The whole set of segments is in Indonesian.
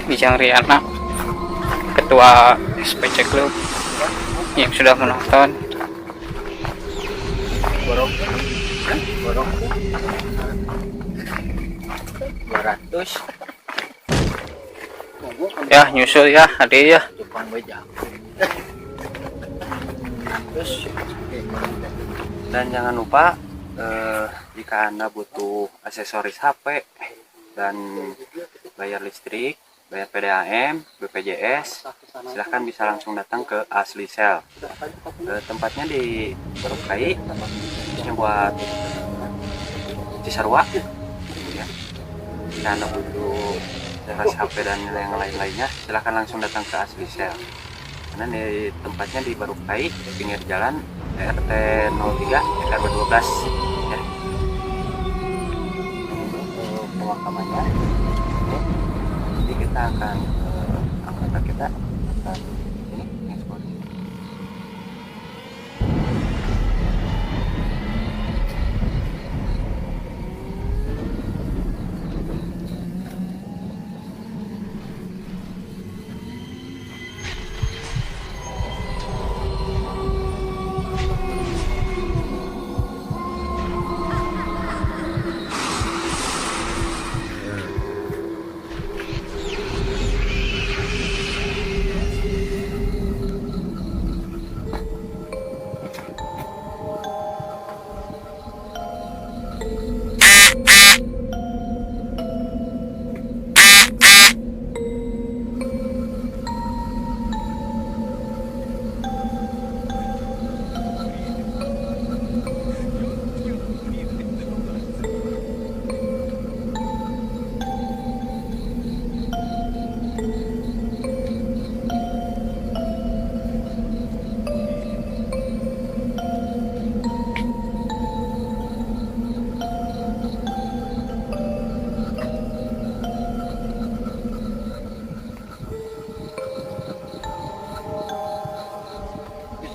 Bijang Riana, Ketua SPC Club yang sudah menonton. Borong 200 Ya nyusul ya adik ya. Jepang beja. Dan jangan lupa jika Anda butuh aksesoris HP dan bayar listrik, bayar PDAM, BPJS, silahkan bisa langsung datang ke Asli Sel. Tempatnya di Berukai, ini buat Cisarua. Ya. Jika Anda butuh aksesoris HP dan yang lain-lainnya, silahkan langsung datang ke Asli Sel. Karena di tempatnya di Berukai, pinggir jalan RT 03 RW 12 ya. Pemakamannya. Jadi kita akan anggota kita akan ini ekspor.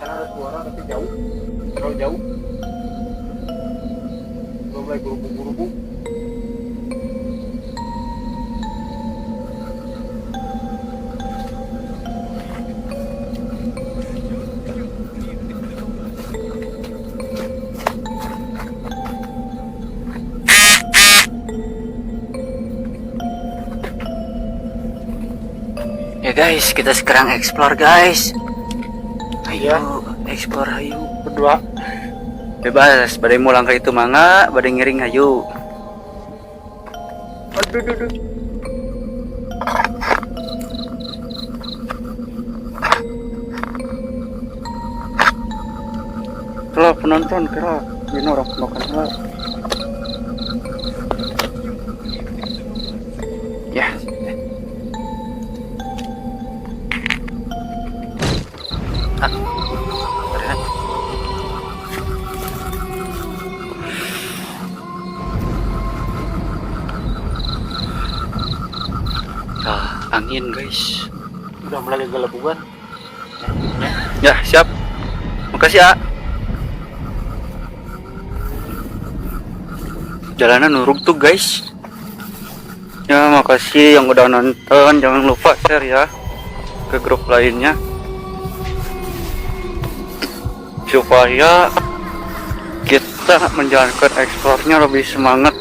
Ada suara tapi jauh, terlalu jauh. Belum mulai gurubung-gurubung. Ya guys, kita sekarang explore guys. Ayo Ya. explore ayo. Berdua. Bebas, badai mulang ke itu mangga, badai ngiring ayo. Aduh, aduh, aduh. Kalau penonton kira ini orang penonton lah. Ya. Angin guys. Udah mulai gelebugan. Ya siap. Makasih ya. Jalanan nuruk tuh guys. Ya makasih yang udah nonton. Jangan lupa share ya ke grup lainnya supaya kita menjalankan eksplornya lebih semangat.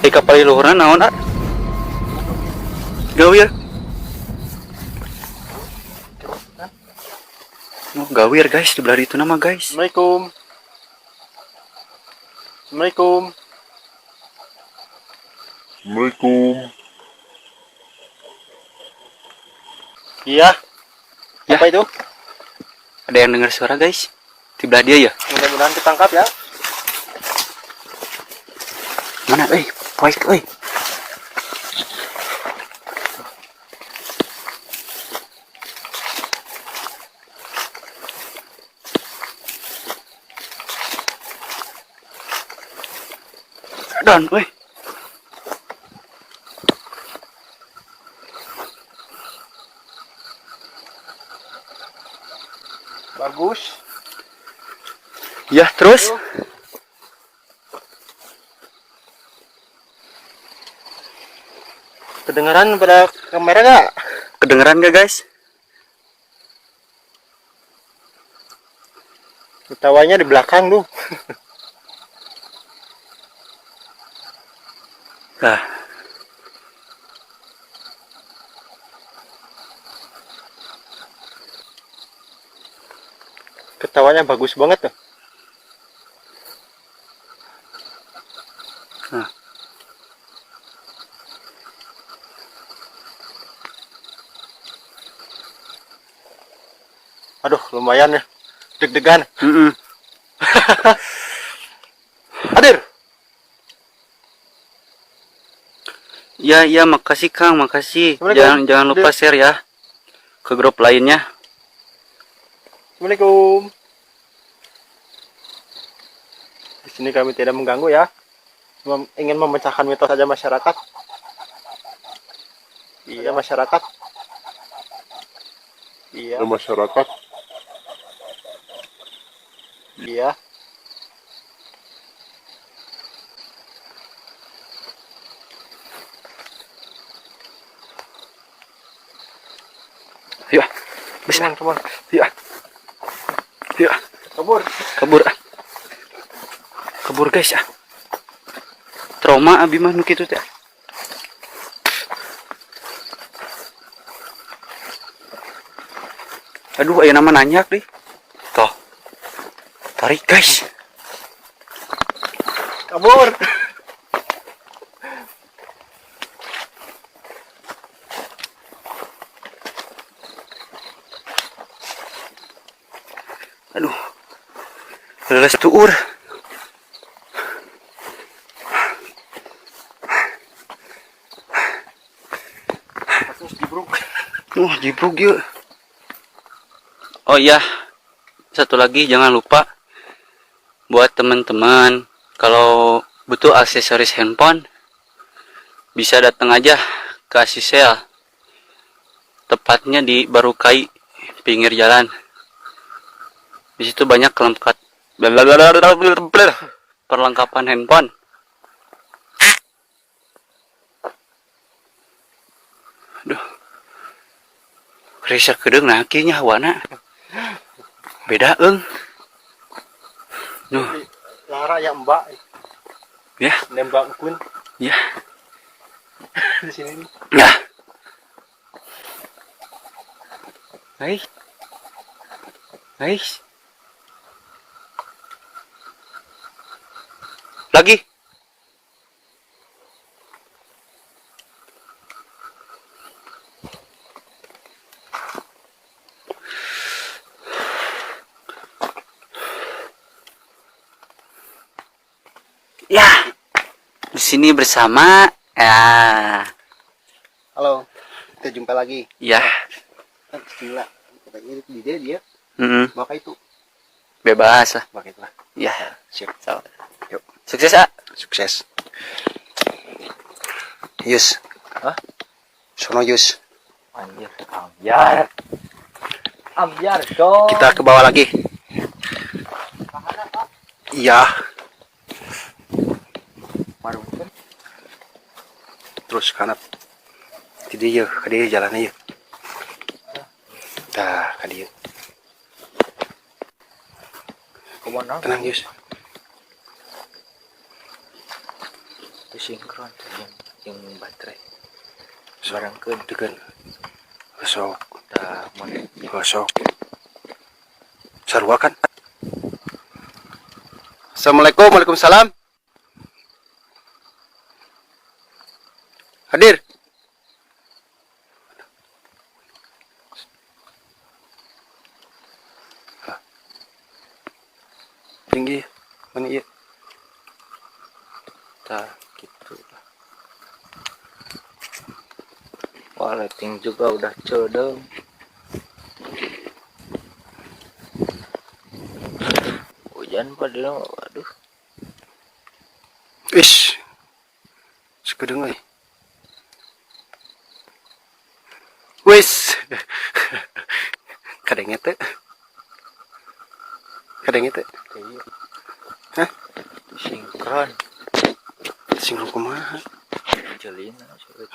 Di kapal luhuran naon ah? Gawe ya. Oh, gawir guys, di belah itu nama guys. Assalamualaikum. Assalamualaikum. Assalamualaikum. Iya. Ya. Apa itu? Ada yang dengar suara guys? Di belah dia ya? Mudah-mudahan ketangkap ya. Mana? Baik, Dan, Bagus. Ya, terus? Kedengaran pada kamera nggak? Kedengeran gak guys? Ketawanya di belakang tuh. Nah, Ketawanya bagus banget tuh. Nah. Aduh, lumayan ya. Deg-degan. Hadir. Ya, makasih Kang, makasih. Assalamualaikum. Jangan lupa share ya ke grup lainnya. Assalamualaikum. Di sini kami tidak mengganggu ya. Cuma ingin memecahkan mitos saja masyarakat. Iya, masyarakat. Iya, Masyarakat. iya. Yuk, bisa. Cuman. Yuk. Kabur. Kabur guys ya. Trauma abi mah nu kitu teh. Aduh, aya nama nanyak deh. Toh. Tarik guys. Kabur. Aduh. Leles tuur. Jibruk yuk. Oh iya, satu lagi jangan lupa buat teman-teman kalau butuh aksesoris handphone bisa datang aja ke Asisel, tepatnya di Barukai pinggir jalan. Di situ banyak perlengkapan handphone. Aduh, Risar kedeng nah kinya hawana beda Nuh. Lara ya Mbak. Ya. Nembak pun. Ya. Di sini. Ya. Guys. Lagi. Ya, di sini bersama ya. Halo, kita jumpa lagi. Ya. Gila, di dia. Maka itu Bebas lah. pakai lah. Ya. Siap. So, yuk. Sukses ah. Sukses. Yus. Hah? Sono Yus. Anjir, ambiar dong. Kita ke bawah lagi. Iya. Terus kanan. Jadi ya, ke dia jalannya ya. Dah, ke dia. Kemana? Tenang Yus. Itu sinkron yang baterai. Barangkeun tegan. Gosok. Tah mana? Gosok. Sarua kan. Assalamualaikum, waalaikumsalam. Hadir. Tinggi, mana iya? Nah, gitu. Wah, lighting juga udah cedeng. Hujan padahal, waduh. Ish. Sekedeng euy. Wis. Kadenge teh. Kadenge teh. Iya, Hah? sinkron. Singgung kumaha? Jelina sulit.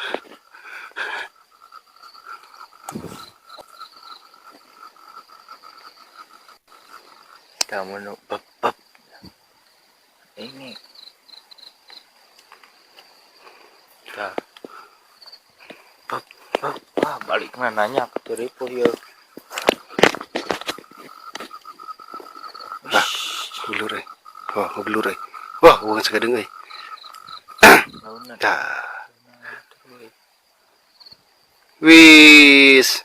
Kamu nu bab ini. Dah. Balik nanya ke teripu ya. Blur euy. Oh, blur euy. Wah, uang sekedeng euy. Nauna. Dah. Wis.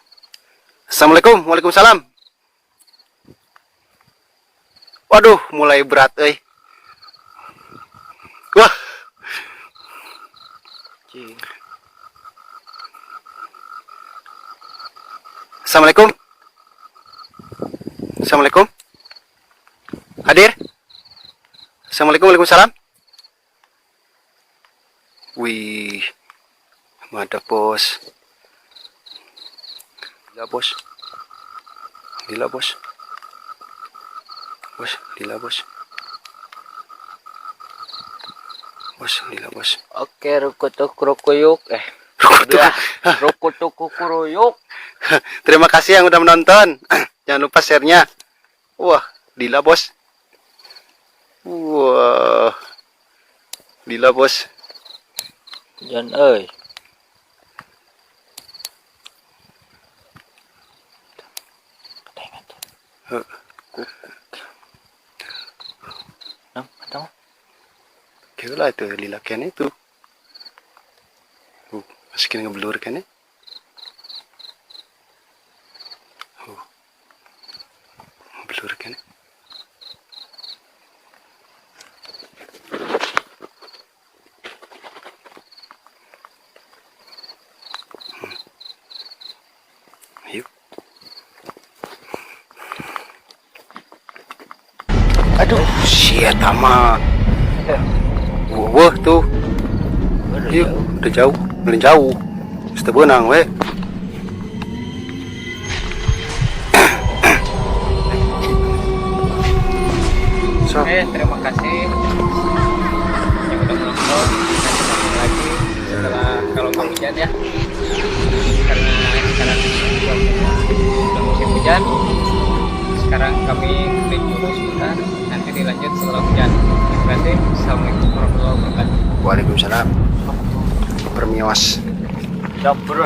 Assalamualaikum, waalaikumsalam. Waduh, mulai berat euy. Wah, Cing. Assalamualaikum. Assalamualaikum. Hadir. Assalamualaikum, waalaikumsalam. Wih, mada bos. Gila bos. Gila bos. Bos, gila bos. Bos, gila bos. Oke, rukutuk rukuyuk. Udah, rukutuk kukuruyuk. Terima kasih yang udah menonton. Jangan lupa share-nya. Wah, gila bos. Wah, gila bos. Jan euy. Tahu? Kira itu lila kene itu. Masukin ngeblur kene. Blur kene. Yuk. Aduh, shit ama. Wah tuh. Yuk, udah jauh, paling jauh. Sudah benang we. So, Terima kasih yang udah menonton. Nanti lagi setelah kalau mau hujan ya, karena sekarang sudah musim hujan. Sekarang kami break dulu sebentar, nanti dilanjut setelah hujan. Terima kasih. Assalamualaikum warahmatullahi wabarakatuh. Waalaikumsalam. Permios. Dapur